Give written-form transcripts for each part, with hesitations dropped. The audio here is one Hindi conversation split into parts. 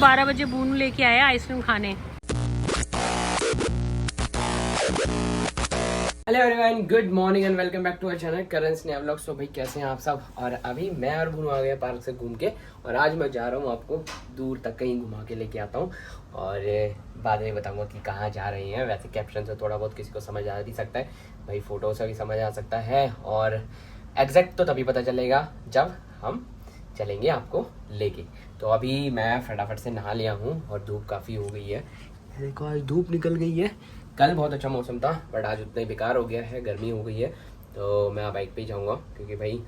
12 बजे बूनू लेके आया आइसक्रीम खाने। Hello everyone, good morning and welcome back to our channel Karan Sneha vlogs. तो भाई कैसे हैं आप सब। और अभी मैं और बूनू आ गया पार्क से घूम के, और आज मैं जा रहा हूँ आपको दूर तक कहीं घुमा के लेके आता हूँ, और बाद में बताऊंगा कि कहाँ जा रही हैं। वैसे कैप्शन से थोड़ा बहुत किसी को समझ आ भी सकता है भाई, फोटो से भी समझ आ सकता है, और एग्जैक्ट तो तभी पता चलेगा जब हम चलेंगे आपको लेके। तो अभी मैं फटाफट से नहा लिया हूँ और धूप काफ़ी हो गई है। देखो आज धूप निकल गई है। कल बहुत अच्छा मौसम था बट आज उतना ही बेकार हो गया है, गर्मी हो गई है। तो मैं बाइक पे ही जाऊँगा क्योंकि भाई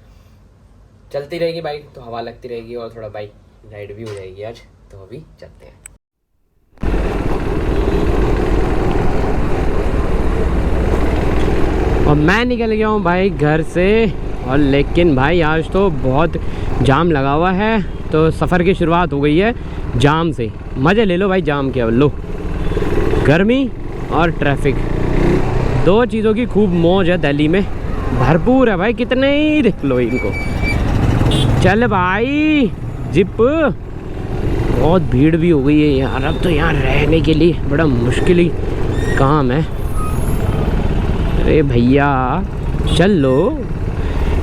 चलती रहेगी बाइक तो हवा लगती रहेगी और थोड़ा बाइक राइड भी हो जाएगी आज। तो अभी चलते हैं। और मैं निकल गया हूँ भाई घर से, और लेकिन भाई आज तो बहुत जाम लगा हुआ है। तो सफ़र की शुरुआत हो गई है जाम से। मज़े ले लो भाई जाम के। अब लो, गर्मी और ट्रैफिक, दो चीज़ों की खूब मौज है दिल्ली में, भरपूर है भाई। कितने ही देख लो इनको। चल भाई जिप, बहुत भीड़ भी हो गई है यार। अब तो यहाँ रहने के लिए बड़ा मुश्किल ही काम है। अरे भैया चल लो,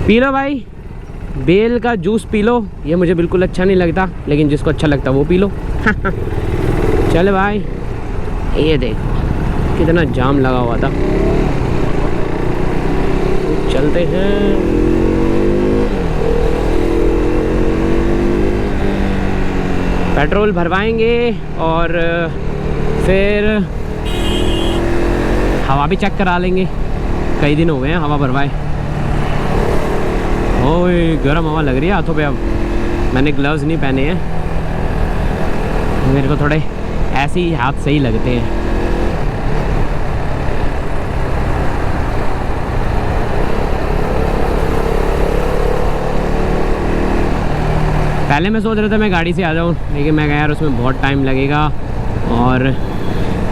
पी लो भाई, बेल का जूस पी लो। ये मुझे बिल्कुल अच्छा नहीं लगता, लेकिन जिसको अच्छा लगता वो पी लो। चल भाई, ये देखो कितना जाम लगा हुआ था। चलते हैं। पेट्रोल भरवाएंगे और फिर हवा भी चेक करा लेंगे। कई दिन हो गए हैं हवा भरवाए। ओए गर्म हवा लग रही है हाथों पे। अब मैंने ग्लव्स नहीं पहने हैं, मेरे को थोड़े ऐसे ही हाथ सही लगते हैं। पहले मैं सोच रहा था मैं गाड़ी से आ जाऊँ, लेकिन मैं कहा यार उसमें बहुत टाइम लगेगा, और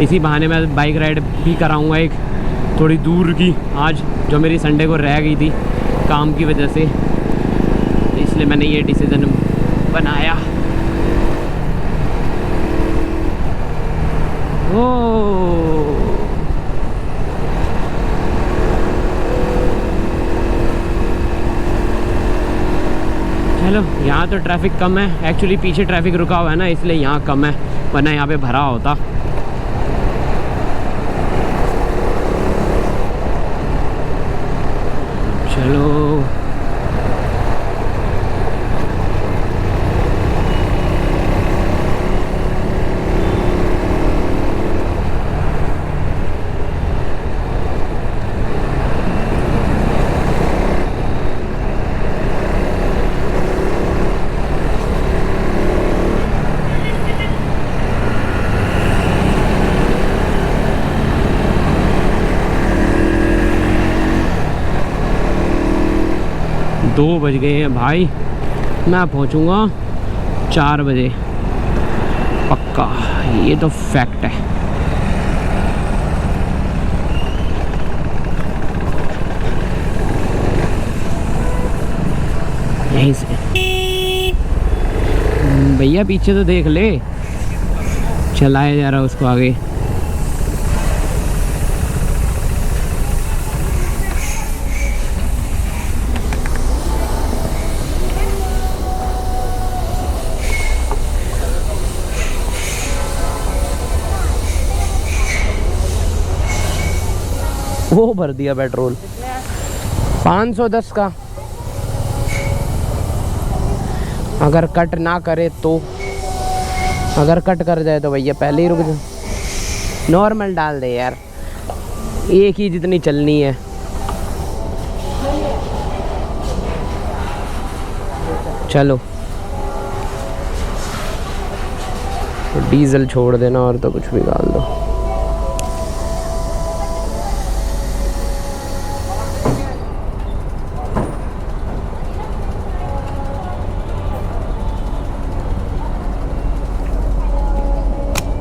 इसी बहाने मैं बाइक राइड भी कराऊँगा एक थोड़ी दूर की आज, जो मेरी संडे को रह गई थी काम की वजह से। इसलिए मैंने ये डिसीज़न बनाया। ओ चलो, यहाँ तो ट्रैफिक कम है। एक्चुअली पीछे ट्रैफिक रुका हुआ है ना, इसलिए यहाँ कम है, वरना यहाँ पे भरा होता। चलो दो बज गए हैं भाई। मैं पहुंचूंगा 4 बजे पक्का, ये तो फैक्ट है। यहीं से भैया पीछे तो देख ले, चलाया जा रहा उसको आगे। वो भर दिया पेट्रोल 510 का। अगर कट ना करे तो, अगर कट कर जाए तो भैया पहले ही रुक जाओ। नॉर्मल डाल दे यार, एक ही जितनी चलनी है। चलो तो डीजल छोड़ देना और तो कुछ भी डाल दो।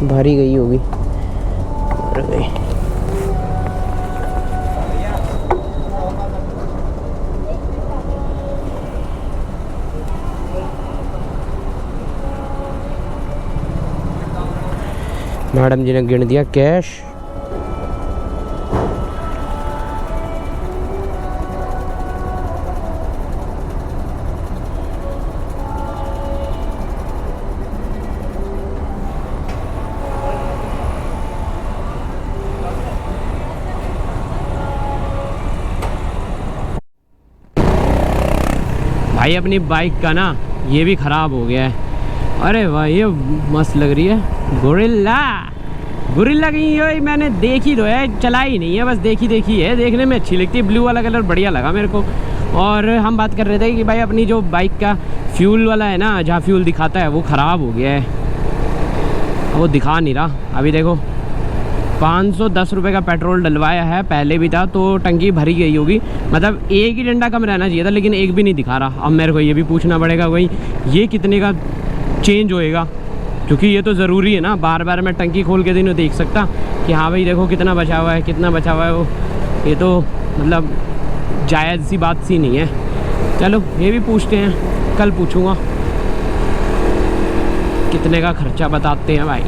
भारी गई होगी, भर गई। मैडम जी ने गिन दिया कैश। भाई अपनी बाइक का ना ये भी ख़राब हो गया है। अरे वाह ये मस्त लग रही है, गोरिल्ला। गोरिल्ला की ये मैंने देखी तो है, चलाई नहीं है, बस देखी है। देखने में अच्छी लगती है, ब्लू वाला कलर बढ़िया लगा मेरे को। और हम बात कर रहे थे कि भाई अपनी जो बाइक का फ्यूल वाला है ना, जहाँ फ्यूल दिखाता है वो ख़राब हो गया है, वो दिखा नहीं रहा। अभी देखो 510 रुपये का पेट्रोल डलवाया है, पहले भी था तो टंकी भरी गई होगी, मतलब एक ही डंडा कम रहना चाहिए था, लेकिन एक भी नहीं दिखा रहा। अब मेरे को ये भी पूछना पड़ेगा भाई ये कितने का चेंज होएगा, क्योंकि ये तो ज़रूरी है ना, बार बार मैं टंकी खोल के नहीं देख सकता कि हाँ भाई देखो कितना बचा हुआ है, कितना बचा हुआ है। वो ये तो मतलब जायज़ सी बात सी नहीं है। चलो ये भी पूछते हैं, कल पूछूँगा कितने का खर्चा बताते हैं भाई,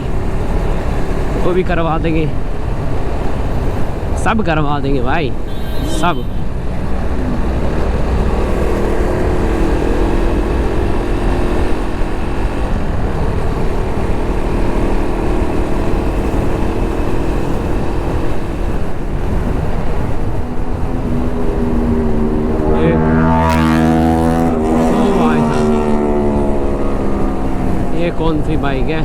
वो भी करवा देंगे, सब करवा देंगे भाई, सब। ये कौन सी बाइक है?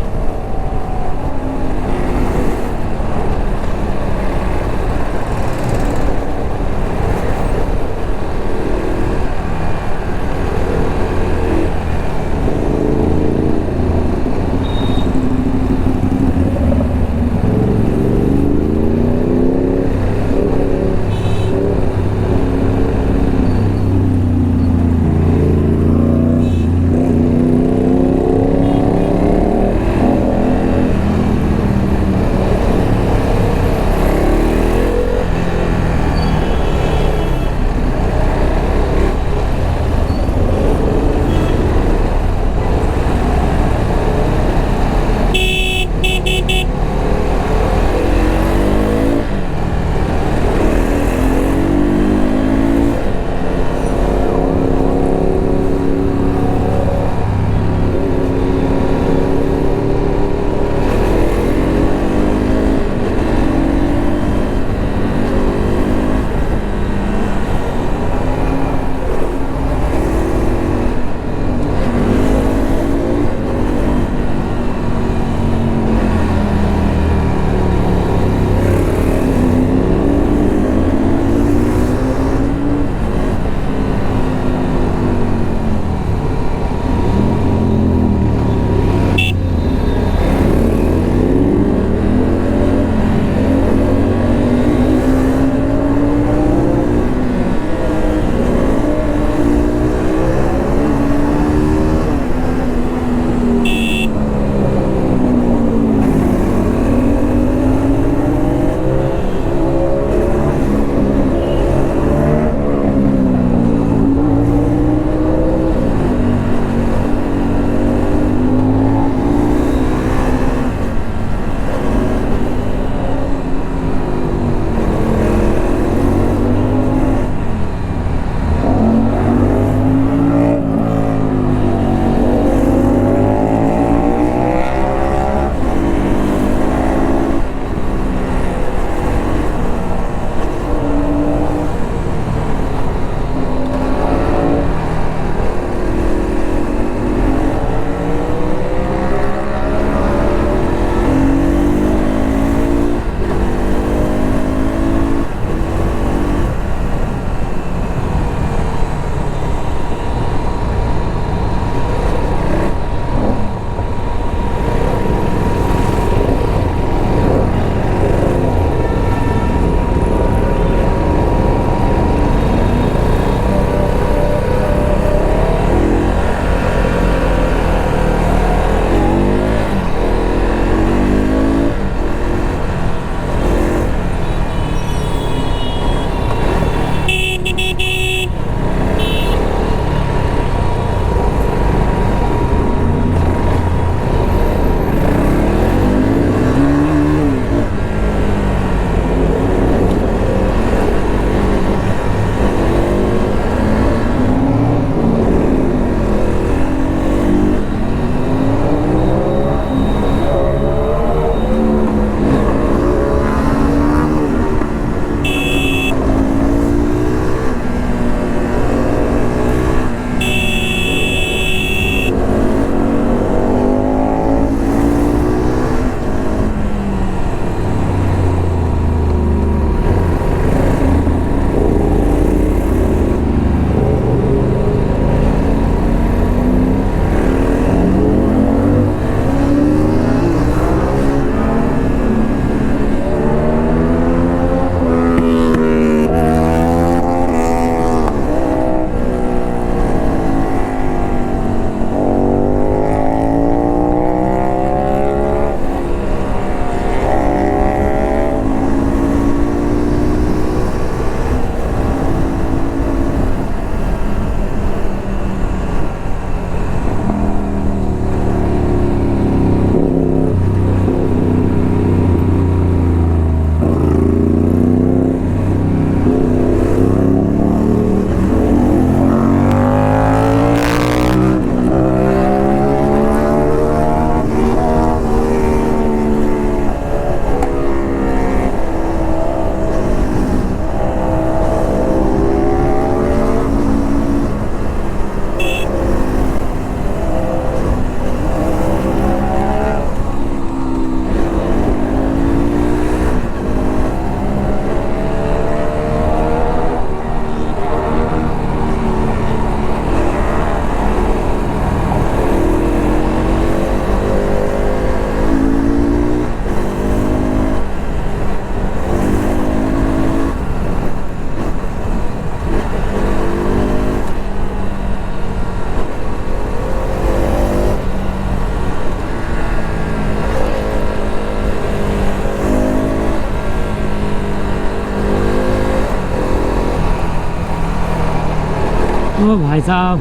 ओ भाई साहब,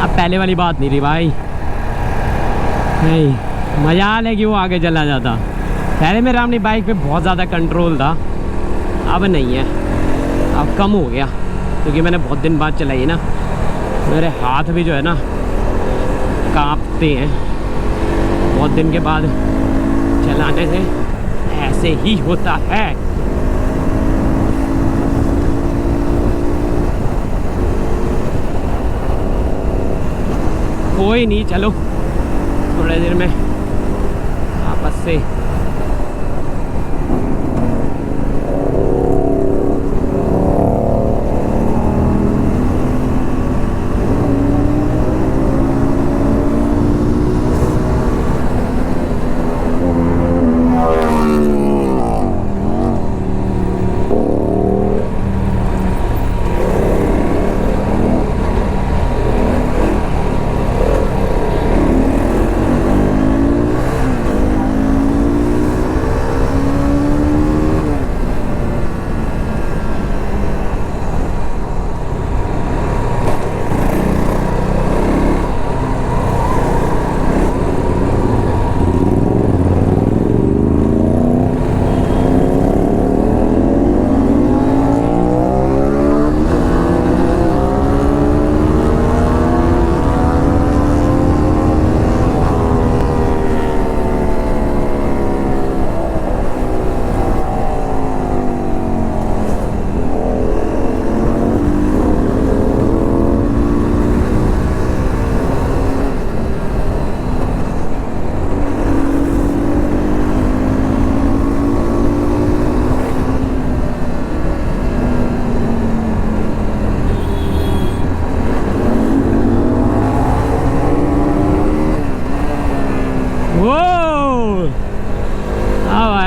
अब पहले वाली बात नहीं रही भाई। नहीं, मजाल है कि वो आगे चला जाता। पहले मेरा अपनी बाइक पे बहुत ज़्यादा कंट्रोल था, अब नहीं है, अब कम हो गया क्योंकि मैंने बहुत दिन बाद चलाई ना। मेरे हाथ भी जो है ना कांपते हैं बहुत दिन के बाद चलाने से, ऐसे ही होता है। कोई नहीं, चलो थोड़ी देर में वापस से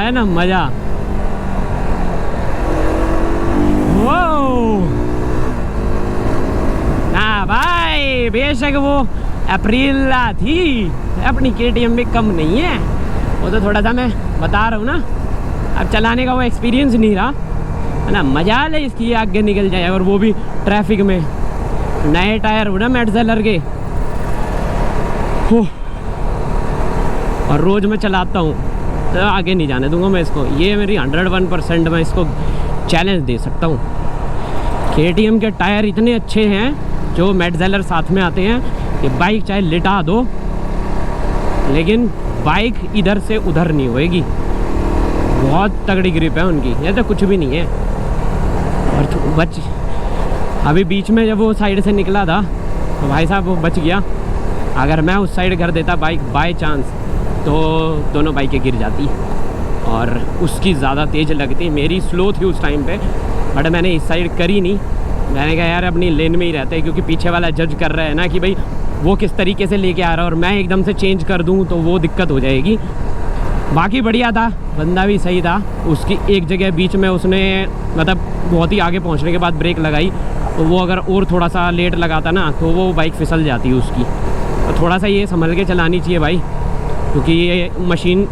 ना मजा। वो ना भाई, बेशक वो अप्रीला थी, अपनी KTM में कम नहीं है। वो तो थोड़ा सा मैं बता रहा हूँ ना, अब चलाने का वो एक्सपीरियंस नहीं रहा है ना। मजा ले इसकी आगे निकल जाए, और वो भी ट्रैफिक में। नए टायर हो ना मेटसेलर के, और रोज़ मैं चलाता हूँ तो आगे नहीं जाने दूंगा मैं इसको। ये मेरी 101% मैं इसको चैलेंज दे सकता हूँ। KTM के टायर इतने अच्छे हैं जो मेटसेलर साथ में आते हैं कि बाइक चाहे लिटा दो लेकिन बाइक इधर से उधर नहीं होएगी। बहुत तगड़ी ग्रिप है उनकी, ये तो कुछ भी नहीं है। और तो अभी बीच में जब वो साइड से निकला था तो भाई साहब वो बच गया। अगर मैं उस साइड कर देता बाइक बाय चांस तो दोनों बाइकें गिर जाती, और उसकी ज़्यादा तेज़ लगती। मेरी स्लो थी उस टाइम पे, बट मैंने इस साइड करी नहीं। मैंने कहा यार अपनी लेन में ही रहते हैं, क्योंकि पीछे वाला जज कर रहा है ना कि भाई वो किस तरीके से लेके आ रहा है, और मैं एकदम से चेंज कर दूँ तो वो दिक्कत हो जाएगी। बाकी बढ़िया था, बंदा भी सही था। उसकी एक जगह बीच में उसने मतलब बहुत ही आगे पहुँचने के बाद ब्रेक लगाई, तो वो अगर और थोड़ा सा लेट लगाता ना तो वो बाइक फिसल जाती है उसकी। तो थोड़ा सा ये संभल के चलानी चाहिए भाई, क्योंकि ये मशीन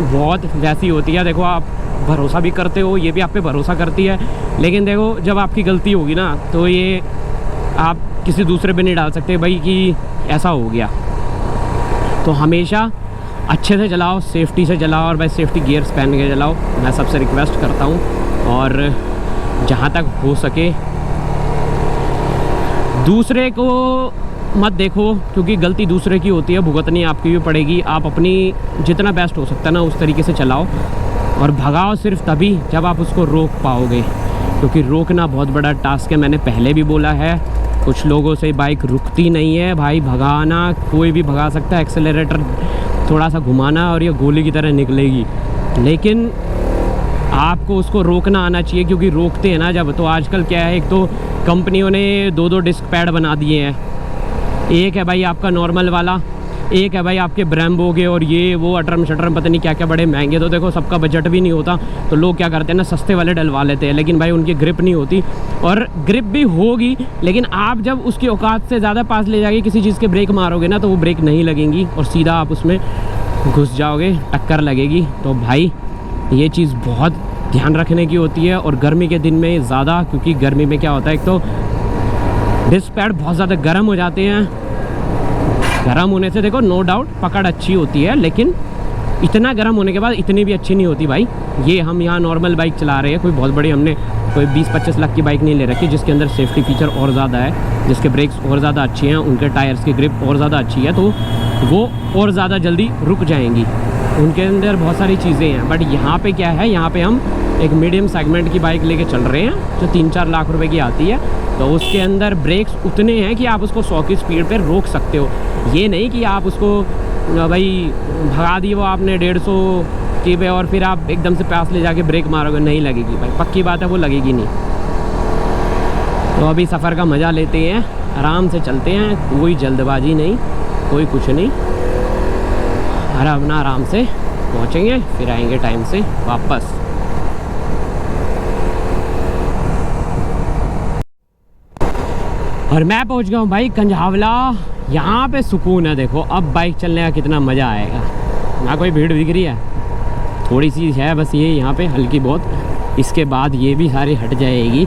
बहुत वैसी होती है। देखो आप भरोसा भी करते हो, ये भी आप पे भरोसा करती है, लेकिन देखो जब आपकी गलती होगी ना तो ये आप किसी दूसरे पे नहीं डाल सकते भाई कि ऐसा हो गया। तो हमेशा अच्छे से चलाओ, सेफ्टी से चलाओ, और भाई सेफ्टी गियर्स पहन के चलाओ, मैं सबसे रिक्वेस्ट करता हूँ। और जहाँ तक हो सके दूसरे को मत देखो, क्योंकि गलती दूसरे की होती है, भुगतनी आपकी भी पड़ेगी। आप अपनी जितना बेस्ट हो सकता है ना उस तरीके से चलाओ, और भगाओ सिर्फ तभी जब आप उसको रोक पाओगे, क्योंकि रोकना बहुत बड़ा टास्क है। मैंने पहले भी बोला है, कुछ लोगों से बाइक रुकती नहीं है भाई। भगाना कोई भी भगा सकता है, एक्सेलरेटर थोड़ा सा घुमाना और ये गोली की तरह निकलेगी, लेकिन आपको उसको रोकना आना चाहिए। क्योंकि रोकते हैं ना जब, तो आजकल क्या है, एक तो कंपनियों ने 2-2 डिस्क पैड बना दिए हैं। एक है भाई आपका नॉर्मल वाला, एक है भाई आपके ब्रेम्बो के, और ये वो अटरम शटरम पता नहीं क्या क्या बड़े महंगे। तो देखो सबका बजट भी नहीं होता, तो लोग क्या करते हैं ना सस्ते वाले डलवा लेते हैं, लेकिन भाई उनकी ग्रिप नहीं होती। और ग्रिप भी होगी, लेकिन आप जब उसकी औकात से ज़्यादा पास ले जाके किसी चीज़ के ब्रेक मारोगे ना तो वो ब्रेक नहीं लगेंगी, और सीधा आप उसमें घुस जाओगे, टक्कर लगेगी। तो भाई ये चीज़ बहुत ध्यान रखने की होती है, और गर्मी के दिन में ज़्यादा, क्योंकि गर्मी में क्या होता है, एक तो डिस्क पैड बहुत ज़्यादा गर्म हो जाते हैं। गर्म होने से देखो नो डाउट पकड़ अच्छी होती है, लेकिन इतना गर्म होने के बाद इतनी भी अच्छी नहीं होती भाई। ये हम यहाँ नॉर्मल बाइक चला रहे हैं, कोई बहुत बड़ी हमने कोई 20-25 लाख की बाइक नहीं ले रखी, जिसके अंदर सेफ्टी फीचर और ज़्यादा है, जिसके ब्रेक्स और ज़्यादा अच्छी हैं, उनके टायर्स की ग्रिप और ज़्यादा अच्छी है, तो वो और ज़्यादा जल्दी रुक जाएंगी। उनके अंदर बहुत सारी चीज़ें हैं। बट यहाँ पे क्या है, यहाँ पे हम एक मीडियम सेगमेंट की बाइक लेके चल रहे हैं जो 3-4 लाख रुपए की आती है। तो उसके अंदर ब्रेक्स उतने हैं कि आप उसको 100 की स्पीड पे रोक सकते हो। ये नहीं कि आप उसको भाई भगा दिए वो आपने 150 की पे और फिर आप एकदम से पास ले जाके ब्रेक मारोगे, नहीं लगेगी भाई, पक्की बात है वो लगेगी नहीं। तो अभी सफ़र का मज़ा लेते हैं, आराम से चलते हैं, कोई जल्दबाजी नहीं, कोई कुछ नहीं, अरे अपना आराम से पहुँचेंगे, फिर आएंगे टाइम से वापस। और मैं पहुंच गया हूँ भाई कंझावला। यहाँ पे सुकून है, देखो अब बाइक चलने का कितना मज़ा आएगा। ना कोई भीड़ दिख रही है, थोड़ी सी है बस ये यहाँ पे हल्की बहुत, इसके बाद ये भी सारी हट जाएगी।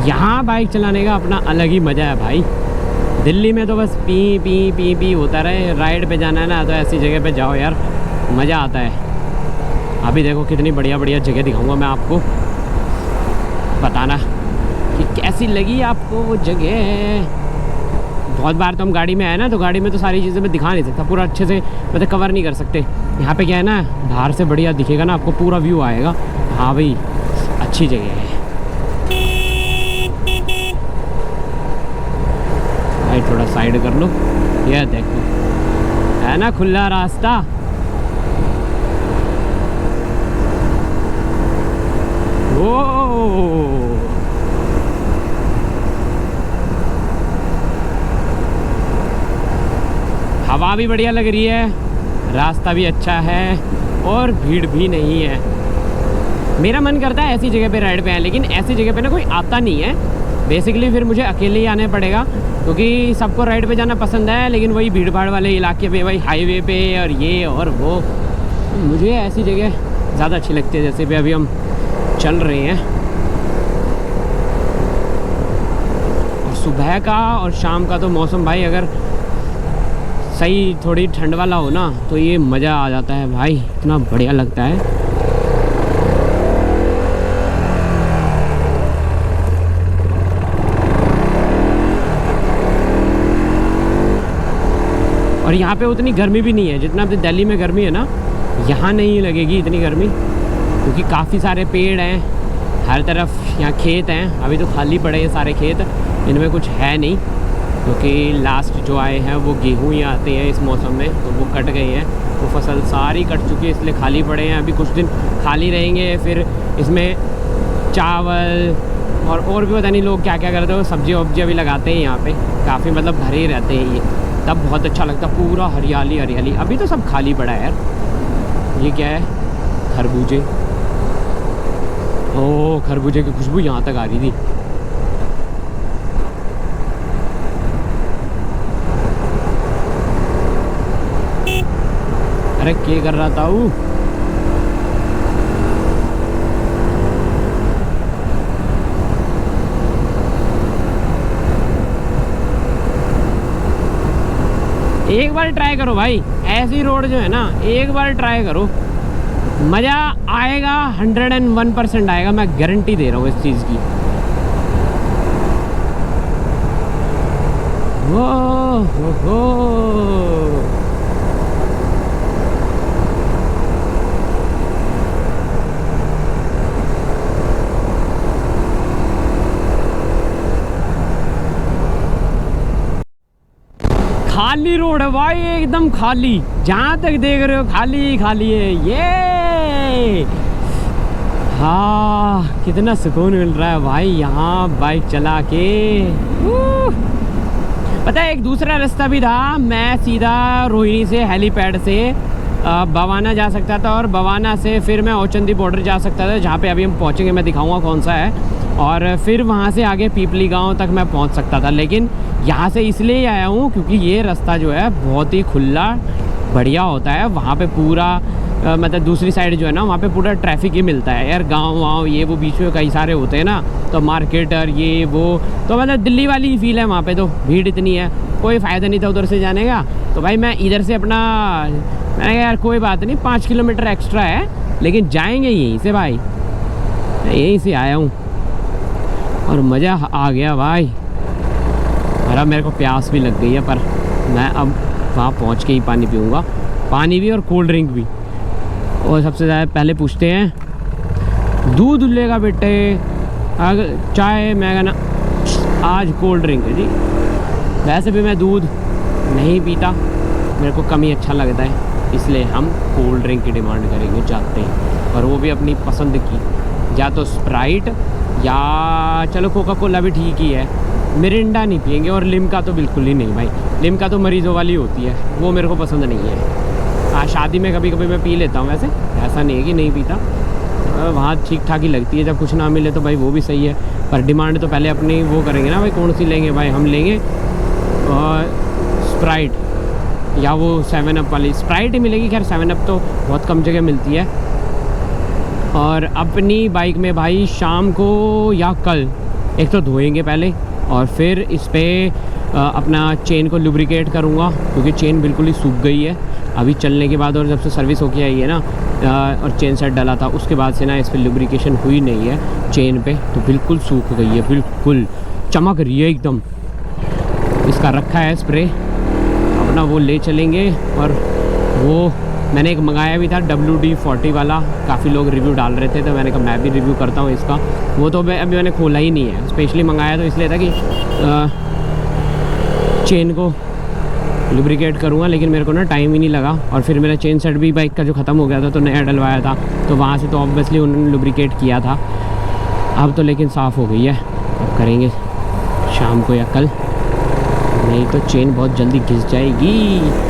यहाँ बाइक चलाने का अपना अलग ही मज़ा है भाई। दिल्ली में तो बस पी पी पी पी होता रहे, राइड पे जाना है ना तो ऐसी जगह पे जाओ यार, मज़ा आता है। अभी देखो कितनी बढ़िया बढ़िया जगह दिखाऊंगा मैं आपको, बताना कि कैसी लगी आपको वो जगह। बहुत बार तो हम गाड़ी में आए ना, तो गाड़ी में तो सारी चीज़ें मैं दिखा नहीं सकता, पूरा अच्छे से मतलब कवर नहीं कर सकते। यहाँ पे क्या है ना, बाहर से बढ़िया दिखेगा ना आपको, पूरा व्यू आएगा। हाँ भाई अच्छी जगह है भाई, थोड़ा साइड कर लो। यह देखो है ना खुला रास्ता। ओ हवा भी बढ़िया लग रही है, रास्ता भी अच्छा है और भीड़ भी नहीं है। मेरा मन करता है ऐसी जगह पे राइड पे आए, लेकिन ऐसी जगह पे ना कोई आता नहीं है। बेसिकली फिर मुझे अकेले ही आने पड़ेगा, क्योंकि सबको राइड पे जाना पसंद है, लेकिन वही भीड़ भाड़ वाले इलाके पे भाई, हाईवे पे और ये और वो, मुझे ऐसी जगह ज़्यादा अच्छी लगती है। जैसे भी अभी हम चल रहे हैं, और सुबह का और शाम का तो मौसम भाई अगर सही थोड़ी ठंड वाला हो ना तो ये मज़ा आ जाता है भाई, इतना बढ़िया लगता है। और यहाँ पे उतनी गर्मी भी नहीं है जितना अपनी दिल्ली में गर्मी है ना, यहाँ नहीं लगेगी इतनी गर्मी, क्योंकि काफ़ी सारे पेड़ हैं हर तरफ। यहाँ खेत हैं, अभी तो खाली पड़े हैं सारे खेत, इनमें कुछ है नहीं, क्योंकि लास्ट जो आए हैं वो गेहूँ ही आते हैं इस मौसम में, तो वो कट गए हैं, वो फसल सारी कट चुकी है, इसलिए खाली पड़े हैं। अभी कुछ दिन खाली रहेंगे, फिर इसमें चावल और भी पता नहीं लोग क्या क्या करते हो, सब्जी वब्जी अभी लगाते हैं यहाँ पे, काफ़ी मतलब भरे रहते हैं ये, तब बहुत अच्छा लगता है, पूरा हरियाली हरियाली। अभी तो सब खाली पड़ा है यार। ये क्या है, खरबूजे, ओह खरबूजे की खुशबू यहाँ तक आ रही थी। अरे क्या कर रहा था वो, एक बार ट्राई करो भाई, ऐसी रोड जो है ना एक बार ट्राई करो, मज़ा आएगा, 101% आएगा, मैं गारंटी दे रहा हूँ इस चीज़ की। हो खाली रोड है भाई, एकदम खाली, जहाँ तक देख रहे हो खाली खाली है ये। हाँ कितना सुकून मिल रहा है भाई यहाँ बाइक चला के। पता है एक दूसरा रास्ता भी था, मैं सीधा रोहिणी से हेलीपैड से बवाना जा सकता था, और बवाना से फिर मैं औचंदी बॉर्डर जा सकता था, जहाँ पे अभी हम पहुँचेंगे, मैं दिखाऊंगा कौन सा है, और फिर वहाँ से आगे पीपली गांव तक मैं पहुँच सकता था। लेकिन यहाँ से इसलिए आया हूँ क्योंकि ये रास्ता जो है बहुत ही खुला बढ़िया होता है, वहाँ पे पूरा मतलब दूसरी साइड जो है ना वहाँ पे पूरा ट्रैफिक ही मिलता है यार, गांव वाँव ये वो बीच में कई सारे होते हैं ना, तो मार्केट और ये वो, तो मतलब दिल्ली वाली ही फील है वहाँ पे, तो भीड़ इतनी है, कोई फ़ायदा नहीं था उधर से जाने का। तो भाई मैं इधर से अपना, मैंने कहा यार कोई बात नहीं 5 किलोमीटर एक्स्ट्रा है लेकिन जाएंगे यहीं से भाई, यहीं से आया हूँ और मज़ा आ गया भाई। और अब मेरे को प्यास भी लग गई है, पर मैं अब वहाँ पहुँच के ही पानी पीऊँगा, पानी भी और कोल्ड ड्रिंक भी। और सबसे ज़्यादा पहले पूछते हैं दूध लेगा बेटे, अगर चाय मैं कहना आज कोल्ड ड्रिंक है जी। वैसे भी मैं दूध नहीं पीता, मेरे को कम ही अच्छा लगता है, इसलिए हम कोल्ड ड्रिंक की डिमांड करेंगे जाते हैं, और वो भी अपनी पसंद की, या तो स्प्राइट या चलो कोका कोला भी ठीक ही है, मिरिंडा नहीं पियेंगे, और लिम्का तो बिल्कुल ही नहीं भाई, लिम्का तो मरीज़ों वाली होती है, वो मेरे को पसंद नहीं है। हाँ शादी में कभी कभी मैं पी लेता हूँ, वैसे ऐसा नहीं है कि नहीं पीता, वहाँ ठीक ठाक ही लगती है, जब कुछ ना मिले तो भाई वो भी सही है, पर डिमांड तो पहले अपनी वो करेंगे ना भाई, कौन सी लेंगे भाई, हम लेंगे स्प्राइट या वो 7 अप वाली, स्प्राइट ही मिलेगी, खैर 7 अप तो बहुत कम जगह मिलती है। और अपनी बाइक में भाई शाम को या कल एक तो धोएंगे पहले, और फिर इस पर अपना चेन को लुब्रिकेट करूँगा, क्योंकि चेन बिल्कुल ही सूख गई है अभी चलने के बाद, और जब से सर्विस होके आई है ना और चेन सेट डाला था उसके बाद से ना इस पर लुब्रिकेशन हुई नहीं है चेन पे, तो बिल्कुल सूख गई है, बिल्कुल चमक रही है एकदम। इसका रखा है स्प्रे, अपना वो ले चलेंगे। और वो मैंने एक मंगाया भी था WD-40 वाला, काफ़ी लोग रिव्यू डाल रहे थे, तो मैंने कहा मैं भी रिव्यू करता हूँ इसका। वो तो अभी मैंने खोला ही नहीं है, स्पेशली मंगाया तो इसलिए था कि चेन को लुब्रिकेट करूँगा, लेकिन मेरे को ना टाइम ही नहीं लगा, और फिर मेरा चेन सेट भी बाइक का जो ख़त्म हो गया था तो नया डलवाया था, तो वहाँ से तो ऑब्वियसली उन्होंने लुब्रिकेट किया था। अब तो लेकिन साफ़ हो गई है, अब करेंगे शाम को या कल, नहीं तो चेन बहुत जल्दी घिस जाएगी।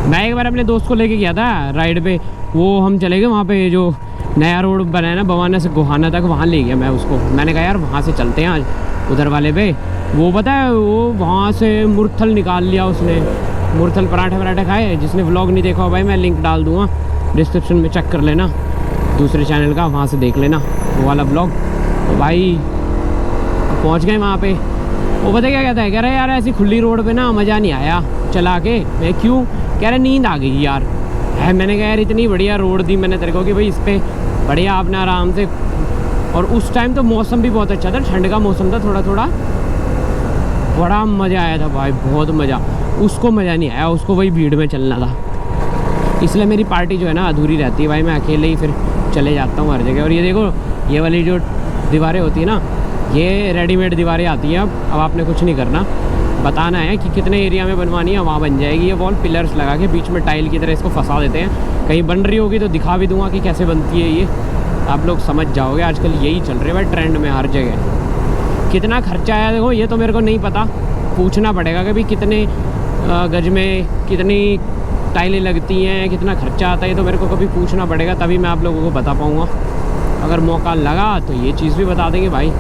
मैं एक बार अपने दोस्त को लेके गया था राइड पे, वो हम चले गए वहाँ पे जो नया रोड बना है ना बवाना से गोहाना तक, वहाँ ले गया मैं उसको। मैंने कहा यार वहाँ से चलते हैं आज उधर वाले पे, वो पता है वो वहाँ से मुरथल निकाल लिया उसने, मुरथल पराठे खाए। जिसने व्लॉग नहीं देखा हो भाई मैं लिंक डाल दूँगा डिस्क्रिप्शन में, चेक कर लेना दूसरे चैनल का, वहाँ से देख लेना वो वाला व्लॉग। तो भाई पहुँच गए वहाँ पर, वो पता क्या कहता है, कह रहा है यार ऐसी खुली रोड पर ना मज़ा नहीं आया चला के। मैं क्यों, कह रहे नींद आ गई यार है। मैंने कहा यार इतनी बढ़िया रोड दी मैंने तेरे को कि भाई इस पर बढ़िया आपने आराम से, और उस टाइम तो मौसम भी बहुत अच्छा था, ठंड का मौसम था थोड़ा थोड़ा, बड़ा मज़ा आया था भाई, बहुत मज़ा। उसको मज़ा नहीं आया, उसको वही भीड़ में चलना था, इसलिए मेरी पार्टी जो है ना अधूरी रहती है भाई, मैं अकेले ही फिर चले जाता हूँ हर जगह। और ये देखो ये वाली जो दीवारें होती है ना, ये रेडीमेड दीवारें आती हैं। अब आपने कुछ नहीं करना, बताना है कि कितने एरिया में बनवानी है, वहाँ बन जाएगी। ये वॉल पिलर्स लगा के बीच में टाइल की तरह इसको फंसा देते हैं, कहीं बन रही होगी तो दिखा भी दूंगा कि कैसे बनती है ये, आप लोग समझ जाओगे। आजकल यही चल रहा है भाई ट्रेंड में हर जगह। कितना खर्चा आया देखो, ये तो मेरे को नहीं पता, पूछना पड़ेगा कि भाई कितने गज में कितनी टाइलें लगती हैं, कितना खर्चा आता है, ये तो मेरे को कभी पूछना पड़ेगा, तभी मैं आप लोगों को बता पाऊँगा। अगर मौका लगा तो ये चीज़ भी बता देंगे भाई।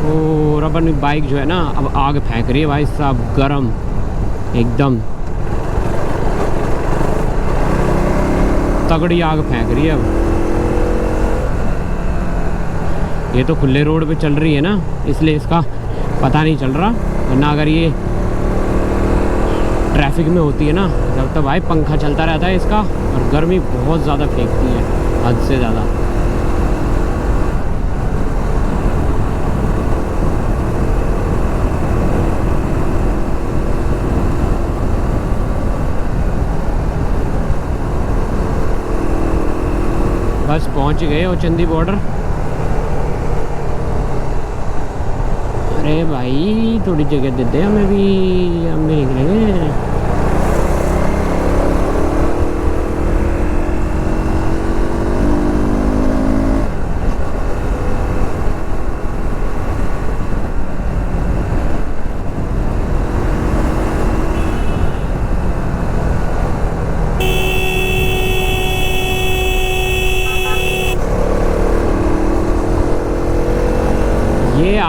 और अपनी बाइक जो है ना अब आग फेंक रही है भाई साहब, गरम एकदम तगड़ी आग फेंक रही है। अब ये तो खुले रोड पे चल रही है ना, इसलिए इसका पता नहीं चल रहा, वरना अगर ये ट्रैफिक में होती है ना जब तक भाई पंखा चलता रहता है इसका, और गर्मी बहुत ज़्यादा फेंकती है, हद से ज़्यादा। बस पहुंच गए हो चंदी बॉर्डर। अरे भाई थोड़ी जगह दे दे हमें भी, हम भी निकलेंगे।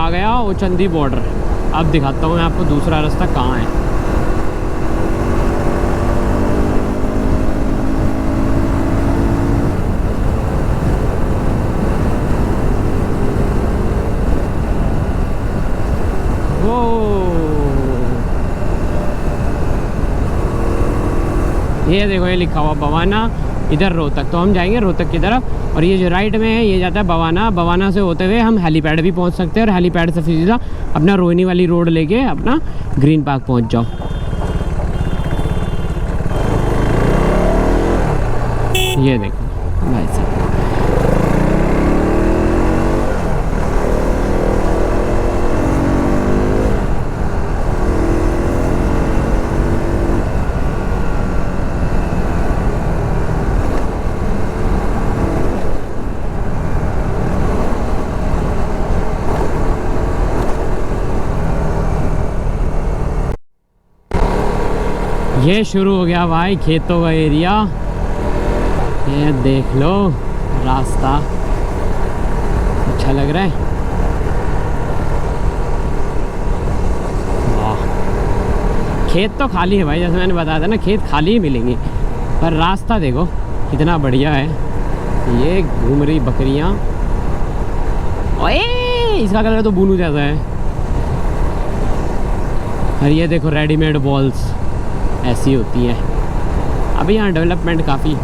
आ गया ओचंदी बॉर्डर। अब दिखाता हूँ मैं आपको दूसरा रास्ता कहाँ है। ये देखो, ये लिखा हुआ बवाना, इधर रोहतक। तो हम जाएंगे रोहतक की तरफ, और ये जो राइट में है ये जाता है बवाना। बवाना से होते हुए हम हेलीपैड भी पहुंच सकते हैं, और हेलीपैड से सीधा अपना रोहिणी वाली रोड लेके अपना ग्रीन पार्क पहुंच जाओ। ये देखो भाई साहब, ये शुरू हो गया भाई खेतों का एरिया। ये देख लो रास्ता, अच्छा लग रहा है। वाह, खेत तो खाली है भाई, जैसे मैंने बताया था ना, खेत खाली ही मिलेंगे, पर रास्ता देखो कितना बढ़िया है। ये घूम रही बकरियां, ओए इसका कलर तो बुनू जैसा है। और ये देखो रेडीमेड बॉल्स ऐसी होती है। अभी यहाँ डेवलपमेंट काफ़ी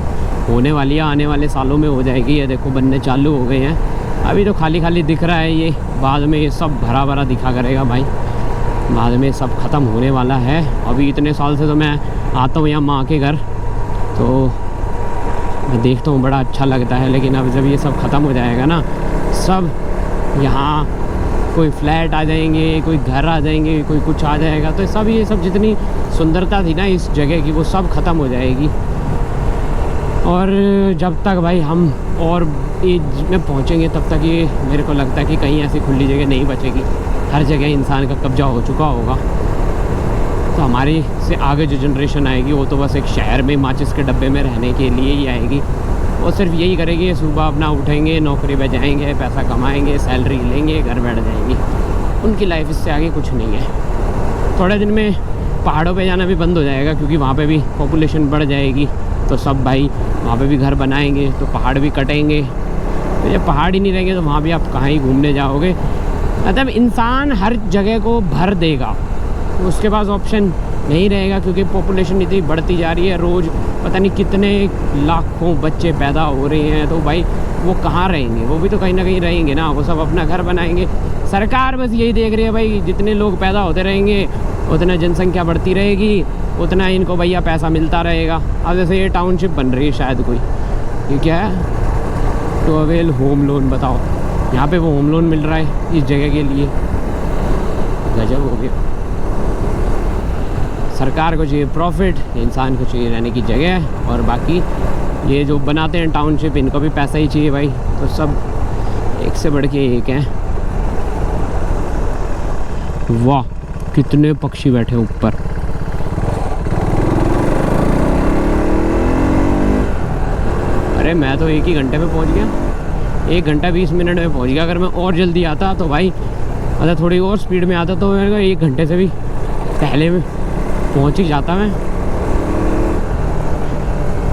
होने वाली है, आने वाले सालों में हो जाएगी। ये देखो बनने चालू हो गए हैं। अभी तो खाली खाली दिख रहा है, ये बाद में ये सब भरा भरा दिखा करेगा भाई, बाद में सब ख़त्म होने वाला है। अभी इतने साल से तो मैं आता हूँ यहाँ माँ के घर, तो मैं देखता हूँ बड़ा अच्छा लगता है। लेकिन अब जब ये सब ख़त्म हो जाएगा ना, सब यहाँ कोई फ्लैट आ जाएंगे, कोई घर आ जाएंगे, कोई कुछ आ जाएगा, तो सब ये सब जितनी सुंदरता थी ना इस जगह की, वो सब ख़त्म हो जाएगी। और जब तक भाई हम और एज में पहुँचेंगे तब तक ये मेरे को लगता है कि कहीं ऐसी खुली जगह नहीं बचेगी। हर जगह इंसान का कब्जा हो चुका होगा। तो हमारी से आगे जो जनरेशन आएगी वो तो बस एक शहर में माचिस के डब्बे में रहने के लिए ही आएगी। वो सिर्फ यही करेंगे, सुबह अपना उठेंगे, नौकरी पे जाएंगे, पैसा कमाएंगे, सैलरी लेंगे, घर बैठ जाएंगे। उनकी लाइफ इससे आगे कुछ नहीं है। थोड़े दिन में पहाड़ों पे जाना भी बंद हो जाएगा, क्योंकि वहाँ पे भी पॉपुलेशन बढ़ जाएगी। तो सब भाई वहाँ पे भी घर बनाएंगे, तो पहाड़ भी कटेंगे। तो जब पहाड़ ही नहीं रहेंगे तो वहाँ भी आप कहाँ ही घूमने जाओगे। मतलब इंसान हर जगह को भर देगा, उसके पास ऑप्शन नहीं रहेगा, क्योंकि पॉपुलेशन इतनी बढ़ती जा रही है। रोज़ पता नहीं कितने लाखों बच्चे पैदा हो रहे हैं, तो भाई वो कहाँ रहेंगे? वो भी तो कहीं ना कहीं रहेंगे ना, वो सब अपना घर बनाएंगे। सरकार बस यही देख रही है भाई, जितने लोग पैदा होते रहेंगे उतना जनसंख्या बढ़ती रहेगी, उतना इनको भैया पैसा मिलता रहेगा। अब जैसे ये टाउनशिप बन रही है शायद कोई, ये क्या है, टू अवेल होम लोन। बताओ, यहाँ पे वो होम लोन मिल रहा है इस जगह के लिए, गजब हो गया। सरकार को चाहिए प्रॉफिट, इंसान को चाहिए रहने की जगह, और बाकी ये जो बनाते हैं टाउनशिप, इनको भी पैसा ही चाहिए भाई। तो सब एक से बढ़ के एक हैं। वाह, कितने पक्षी बैठे ऊपर। अरे मैं तो 1 ही घंटे में पहुंच गया, 1 घंटा 20 मिनट में पहुंच गया। अगर मैं और जल्दी आता तो भाई, मतलब थोड़ी और स्पीड में आता तो मेरे को 1 घंटे से भी पहले में पहुंच ही जाता। मैं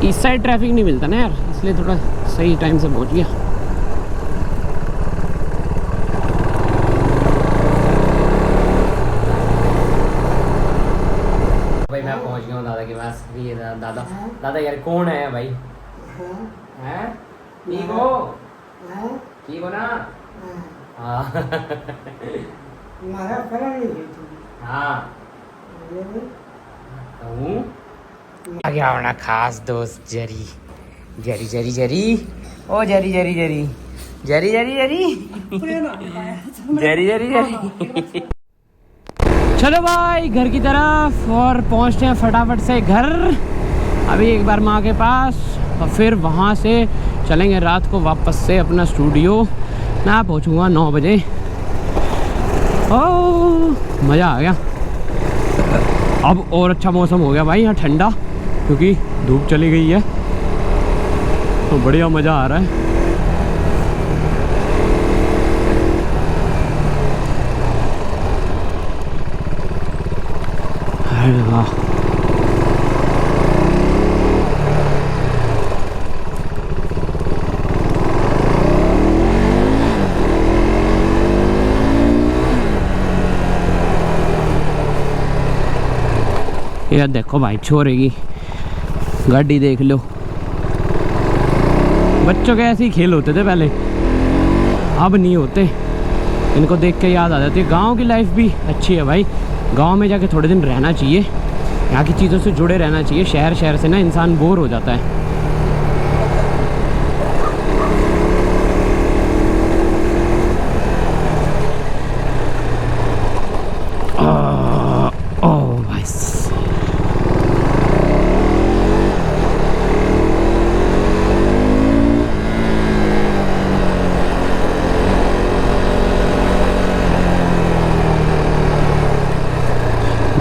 इस साइड ट्रैफिक नहीं मिलता ना यार, इसलिए थोड़ा सही टाइम से पहुंच गया। भाई मैं पहुंच गया हूँ दादा के पास। ये दादा, दादा यार कौन है भाई? हैं? ठीक हो? ठीक हो ना? हाँ। हाँ आ गया अपना खास दोस्त जरी। जरी जरी जरी, ओ जरी जरी जरी जरी जरी जरी जरी जरी जरी। चलो भाई घर की तरफ, और पहुंचते हैं फटाफट से घर। अभी एक बार माँ के पास, और फिर वहाँ से चलेंगे रात को वापस से अपना स्टूडियो। मैं पहुँचूँगा 9 बजे। ओह मज़ा आ गया। अब और अच्छा मौसम हो गया भाई यहाँ, ठंडा, क्योंकि धूप चली गई है, तो बढ़िया मज़ा आ रहा है। अरे वाह, यार देखो भाई छोरे की गाड़ी देख लो। बच्चों के ऐसे ही खेल होते थे पहले, अब नहीं होते। इनको देख के याद आ जाती है। गांव की लाइफ भी अच्छी है भाई, गांव में जाके थोड़े दिन रहना चाहिए, यहाँ की चीज़ों से जुड़े रहना चाहिए। शहर से ना इंसान बोर हो जाता है। ओह भाई,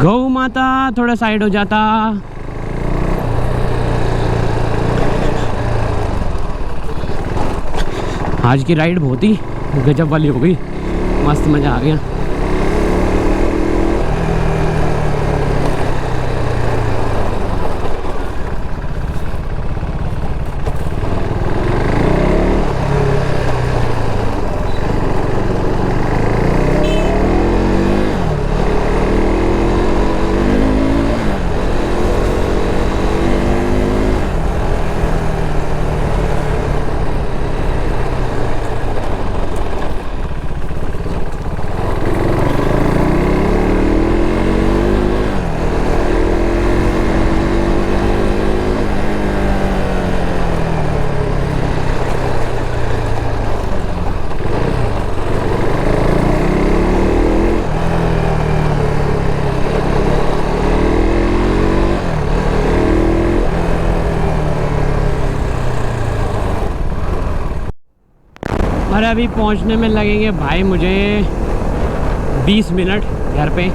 गौ माता थोड़ा साइड हो जाता। आज की राइड बहुत ही गजब वाली हो गई, मस्त मज़ा आ गया। अरे अभी पहुंचने में लगेंगे भाई मुझे 20 मिनट घर पे,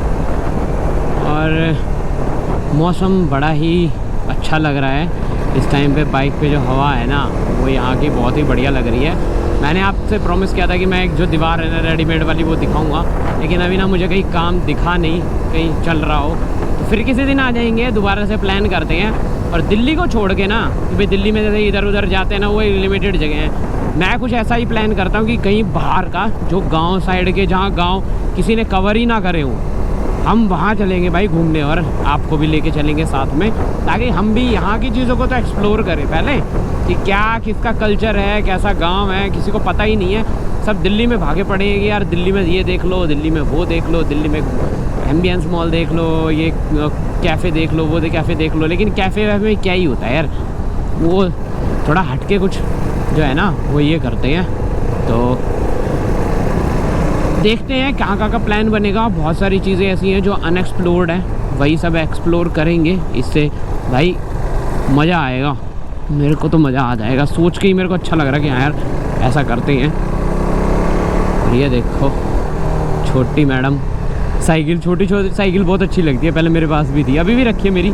और मौसम बड़ा ही अच्छा लग रहा है इस टाइम पे। बाइक पे जो हवा है ना वो यहाँ की बहुत ही बढ़िया लग रही है। मैंने आपसे प्रॉमिस किया था कि मैं एक जो दीवार है ना रेडीमेड वाली वो दिखाऊंगा, लेकिन अभी ना मुझे कहीं काम दिखा नहीं, कहीं चल रहा हो तो फिर किसी दिन आ जाएंगे, दोबारा से प्लान करते हैं। और दिल्ली को छोड़ के ना, क्योंकि दिल्ली में जैसे इधर उधर जाते हैं ना वो लिमिटेड जगह हैं, मैं कुछ ऐसा ही प्लान करता हूँ कि कहीं बाहर का जो गांव साइड के, जहाँ गांव किसी ने कवर ही ना करे हो, हम वहाँ चलेंगे भाई घूमने, और आपको भी लेके चलेंगे साथ में, ताकि हम भी यहाँ की चीज़ों को तो एक्सप्लोर करें पहले कि क्या किसका कल्चर है, कैसा गांव है, किसी को पता ही नहीं है। सब दिल्ली में भागे पड़े हैं कि यार दिल्ली में ये देख लो, दिल्ली में वो देख लो, दिल्ली में एम्बियंस मॉल देख लो, ये कैफ़े देख लो, वो कैफ़े देख लो। लेकिन कैफ़े वैफे में क्या ही होता है यार, वो थोड़ा हटके कुछ जो है ना वो ये करते हैं। तो देखते हैं कहाँ कहाँ का प्लान बनेगा। बहुत सारी चीज़ें ऐसी हैं जो अनएक्सप्लोर्ड हैं, वही सब एक्सप्लोर करेंगे। इससे भाई मज़ा आएगा, मेरे को तो मज़ा आ जाएगा। सोच के ही मेरे को अच्छा लग रहा है कि हाँ यार ऐसा करते हैं। और ये देखो छोटी मैडम साइकिल, छोटी साइकिल बहुत अच्छी लगती है, पहले मेरे पास भी थी, अभी भी रखी है मेरी,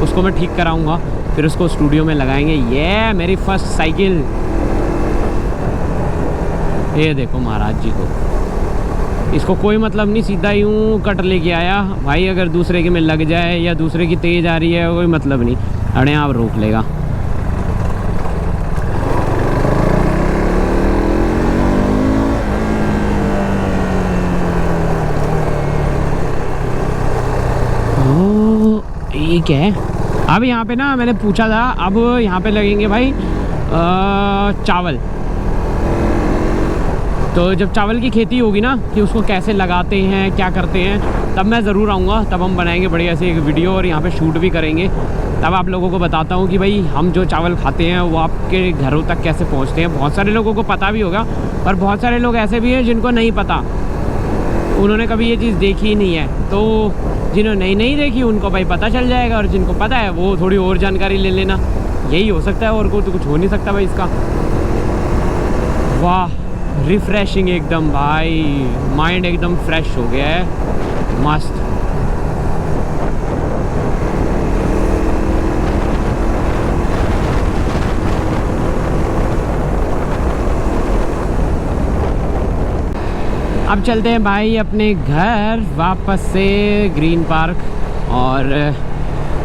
उसको मैं ठीक कराऊंगा, फिर उसको स्टूडियो में लगाएंगे। ये मेरी फर्स्ट साइकिल, ये देखो महाराज जी को, इसको कोई मतलब नहीं, सीधा यूँ कट लेके आया भाई। अगर दूसरे के में लग जाए या दूसरे की तेज़ आ रही है कोई मतलब नहीं, अरे आप रोक लेगा। ये क्या है? अब यहाँ पे ना मैंने पूछा था, अब यहाँ पे लगेंगे भाई चावल। तो जब चावल की खेती होगी ना कि उसको कैसे लगाते हैं, क्या करते हैं, तब मैं ज़रूर आऊँगा, तब हम बनाएंगे बढ़िया से एक वीडियो और यहाँ पे शूट भी करेंगे। तब आप लोगों को बताता हूँ कि भाई हम जो चावल खाते हैं वो आपके घरों तक कैसे पहुँचते हैं। बहुत सारे लोगों को पता भी होगा, पर बहुत सारे लोग ऐसे भी हैं जिनको नहीं पता, उन्होंने कभी ये चीज़ देखी ही नहीं है। तो जिन्होंने नहीं देखी उनको भाई पता चल जाएगा, और जिनको पता है वो थोड़ी और जानकारी ले लेना, यही हो सकता है, और को तो कुछ हो नहीं सकता भाई इसका। वाह रिफ्रेशिंग एकदम भाई, माइंड एकदम फ्रेश हो गया है, मस्त। अब चलते हैं भाई अपने घर वापस से ग्रीन पार्क। और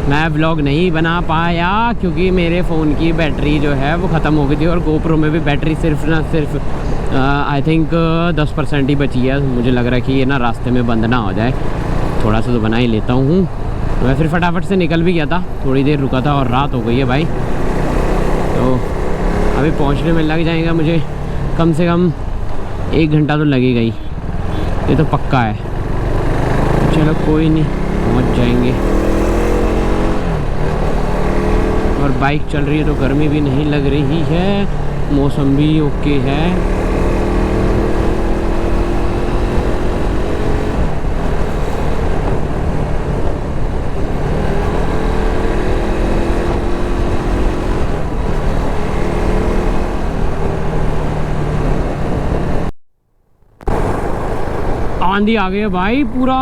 मैं व्लॉग नहीं बना पाया क्योंकि मेरे फ़ोन की बैटरी जो है वो ख़त्म हो गई थी और गोप्रो में भी बैटरी सिर्फ आई थिंक 10% ही बची है। मुझे लग रहा है कि ये ना रास्ते में बंद ना हो जाए, थोड़ा सा तो बना ही लेता हूँ। मैं फिर फटाफट से निकल भी गया था, थोड़ी देर रुका था और रात हो गई है भाई। तो अभी पहुँचने में लग जाएगा मुझे कम से कम 1 घंटा तो लगेगा ही, ये तो पक्का है। चलो कोई नहीं, पहुँच जाएंगे। और बाइक चल रही है तो गर्मी भी नहीं लग रही है, मौसम भी ओके है। आंधी आ गई है भाई, पूरा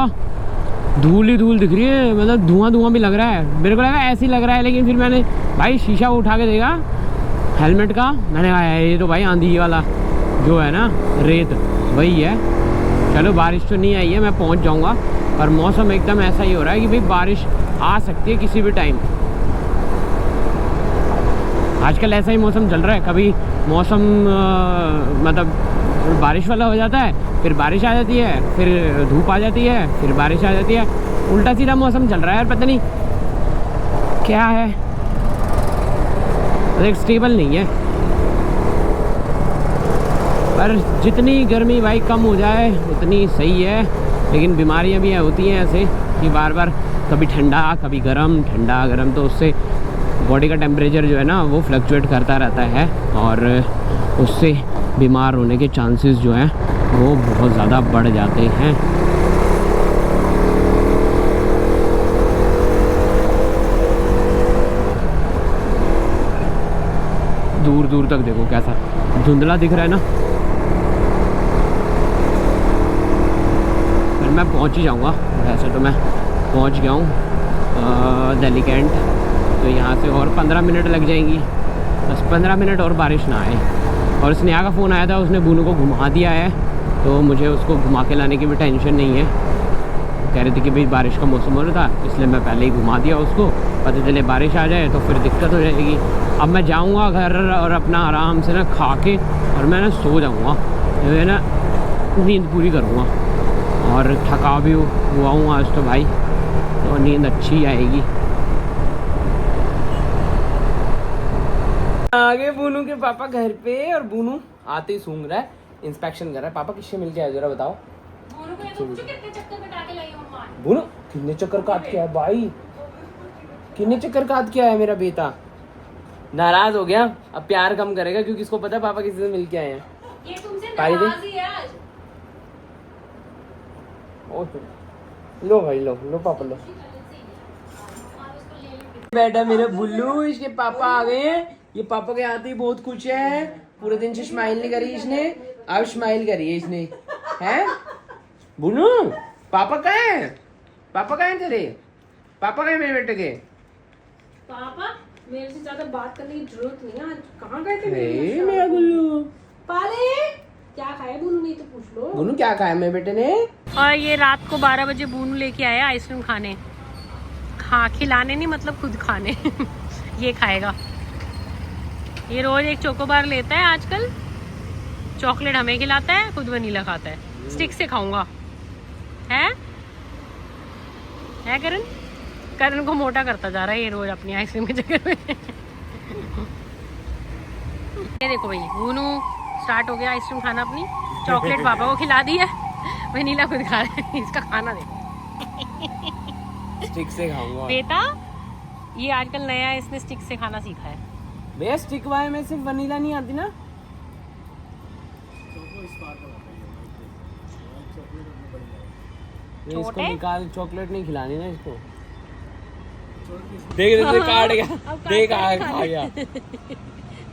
धूल ही धूल दिख रही है, मतलब धुआं धुआं भी लग रहा है। मेरे को लगा ऐसे ही लग रहा है, लेकिन फिर मैंने भाई शीशा उठा के देखा हेलमेट का, मैंने कहा ये तो भाई आंधी वाला जो है ना रेत वही है। चलो बारिश तो नहीं आई है, मैं पहुंच जाऊंगा। पर मौसम एकदम ऐसा ही हो रहा है कि भाई बारिश आ सकती है किसी भी टाइम। आजकल ऐसा ही मौसम चल रहा है, कभी मौसम मतलब बारिश वाला हो जाता है, फिर बारिश आ जाती है, फिर धूप आ जाती है, फिर बारिश आ जाती है। उल्टा सीधा मौसम चल रहा है यार, पता नहीं क्या है, एक स्टेबल नहीं है। पर जितनी गर्मी भाई कम हो जाए उतनी सही है। लेकिन बीमारियां भी होती हैं ऐसे कि बार बार कभी ठंडा कभी गर्म, ठंडा गर्म, तो उससे बॉडी का टेम्परेचर जो है ना वो फ्लक्चुएट करता रहता है और उससे बीमार होने के चांसेस जो हैं वो बहुत ज़्यादा बढ़ जाते हैं। दूर दूर तक देखो कैसा धुंधला दिख रहा है ना। फिर मैं पहुंच ही जाऊंगा, वैसे तो मैं पहुंच गया हूँ दिल्ली कैंट। तो यहाँ से और 15 मिनट लग जाएंगी, बस 15 मिनट और बारिश ना आए। और स्नेहा का फ़ोन आया था, उसने बूनू को घुमा दिया है, तो मुझे उसको घुमा के लाने की भी टेंशन नहीं है। कह रही थी कि भाई बारिश का मौसम हो रहा था, इसलिए मैं पहले ही घुमा दिया उसको, पता चले बारिश आ जाए तो फिर दिक्कत हो जाएगी। अब मैं जाऊंगा घर और अपना आराम से ना खा के और मैं ना सो जाऊंगा, मैं ना नींद पूरी करूंगा। और थका भी हुआ हूँ आज तो भाई, तो नींद अच्छी आएगी। आगे बूनू के पापा घर पे, और बूनू आते ही सूंघ रहा है, इंस्पेक्शन कर रहा है। पापा किससे मिलके आए जरा बताओ। बूनू को ये तो पूछो कितने चक्कर कटा के लाई हूं मां। बूनू कितने चक्कर काट के आया भाई, कितने चक्कर काट के आया मेरा बेटा। नाराज हो गया, अब प्यार कम करेगा क्योंकि इसको पता है पापा किसी से मिलके आए हैं। ये तुमसे नाराज ही है आज। लो भाई लो पापा लो। बेटा मेरा बुल्लू, इसके पापा आ गए हैं। ये पापा के आते ही बहुत खुश है, पूरे दिन से स्माइल नहीं करी इसने, अब स्माइल करी है इसने। हैं बुनू, पापा कहाँ हैं? पापा कहाँ हैं तेरे? पापा कहाँ हैं मेरे बेटे के? पापा मेरे से ज्यादा बात करने की जरूरत नहीं है। आज कहाँ गए थे मेरा बुल्लू? पाले क्या खाया बूनू ने तो पूछ लो। बुनू क्या खाया मेरे बेटे ने? और ये रात को 12 बजे बूनू लेके आया आइसक्रीम खाने। हाँ, खिलाने नहीं मतलब खुद खाने। ये खाएगा। ये रोज एक चोकोबार लेता है आजकल, चॉकलेट हमें खिलाता है, खुद वनीला खाता है। स्टिक से खाऊंगा, है करण? करण को मोटा करता जा रहा है ये रोज अपनी आइसक्रीम के चक्कर में। ये देखो भाई, बूनू स्टार्ट हो गया आइसक्रीम खाना अपनी। चॉकलेट पापा को खिला दी है, वनीला खुद खा रहा है। इसका खाना देखो। स्टिक से खाऊंगा बेटा, ये आजकल नया इसने स्टिक से खाना सीखा है। भैया स्टिक वाले में सिर्फ वनीला नहीं आती ना? इसको निकाल, चॉकलेट नहीं खिलानी ना इसको। देख काट गया, देख खा गया।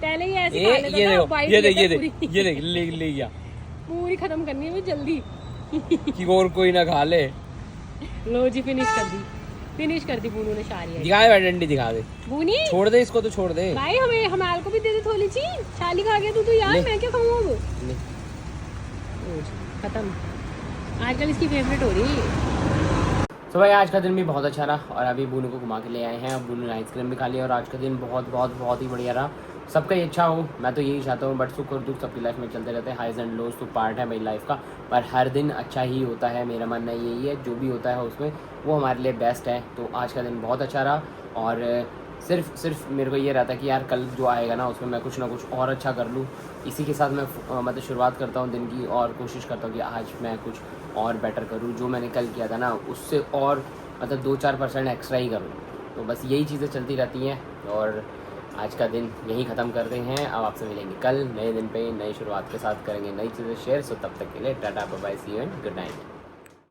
पहले ही ऐसे खा लेता था, ये देख ले गया। पूरी खत्म करनी है जल्दी कि और कोई ना खा ले। लो जी, फिनिश कर दी बूनू ने सारी। दिखा दे डंडी, दिखा दे। बूनी छोड़ दे इसको, तो छोड़ दे भाई। हमारे को भी दे दे थोड़ी सी। छाली खा गया तू तो यार, मैं क्या खाऊंगा वो। खत्म। आजकल इसकी फेवरेट हो रही है। तो भाई आज का दिन भी बहुत अच्छा रहा और अभी बूनू को घुमा के ले आए हैं। अब बूनू ने आइसक्रीम भी खा लिया और आज का दिन बहुत बहुत बहुत ही बढ़िया रहा। सबका ही अच्छा हो, मैं तो यही चाहता हूँ। बट सुख और दुख सबकी लाइफ में चलते रहते हैं, हाइज एंड लोज तो पार्ट है मेरी लाइफ का। पर हर दिन अच्छा ही होता है, मेरा मानना यही है। जो भी होता है उसमें वो हमारे लिए बेस्ट है। तो आज का दिन बहुत अच्छा रहा और सिर्फ मेरे को ये रहता है कि यार कल जो आएगा ना उसमें मैं कुछ ना कुछ और अच्छा कर लूँ। इसी के साथ मैं मतलब शुरुआत करता हूँ दिन की और कोशिश करता हूँ कि आज मैं कुछ और बेटर करूँ। जो मैंने कल किया था ना उससे और मतलब 2-4% एक्स्ट्रा ही करूँ। तो बस यही चीज़ें चलती रहती हैं और आज का दिन यहीं ख़त्म करते हैं। अब आपसे मिलेंगे कल नए दिन पे नई शुरुआत के साथ, करेंगे नई चीज़ें शेयर। सो तब तक के लिए tata bye bye, see you and good night.